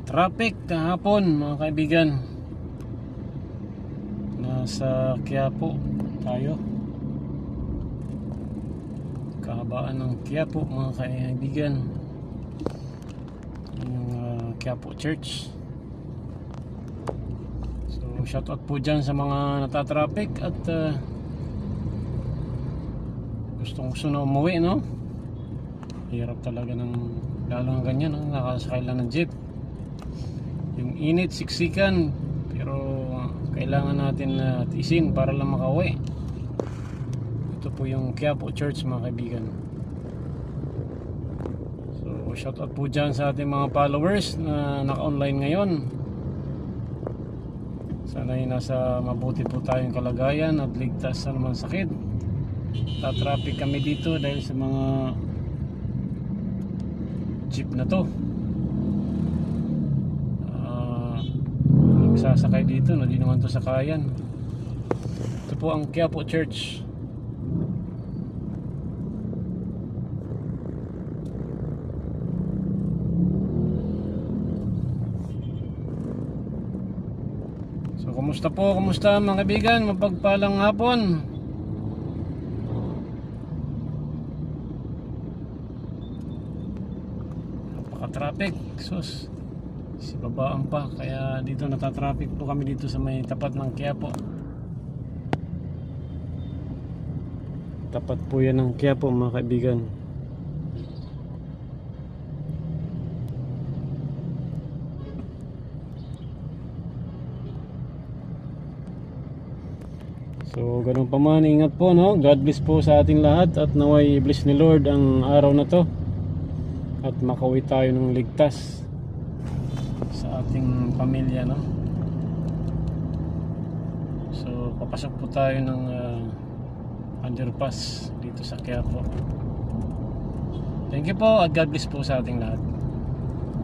Traffic kahapon mga kaibigan. Nasa Quiapo tayo. Kahabaan ng Quiapo mga kaibigan. Yung Quiapo Church. So shoutout po dyan sa mga natatraffic at gusto na umuwi, no? Hirap talaga ng lalo ng ganyan, no? Nakasakay lang ng jeep. Yung init, siksikan, pero kailangan natin tiisin para lang makauwi. Ito po yung Quiapo Church mga kaibigan. So shoutout po dyan sa ating mga followers na naka-online ngayon. Sana'y nasa mabuti po tayong kalagayan at ligtas sa naman sakit. Tatraffic kami dito dahil sa mga jeep na to. Sasakay dito, no? Di naman to sakayan. Ito po ang Quiapo Church. So kumusta po, kumusta mga kaibigan, mapagpalang hapon. Napaka-traffic, sus. Si babaan pa, kaya dito natatraffic po kami dito sa may tapat ng Quiapo. Tapat po yan ng Quiapo mga kaibigan. So ganun pa man, ingat po, no? God bless po sa ating lahat at naway bless ni Lord ang araw na to at makauwi tayo ng ligtas sa ating pamilya, no? So papasok po tayo ng underpass dito sa Quiapo. Thank you po at God bless po sa ating lahat.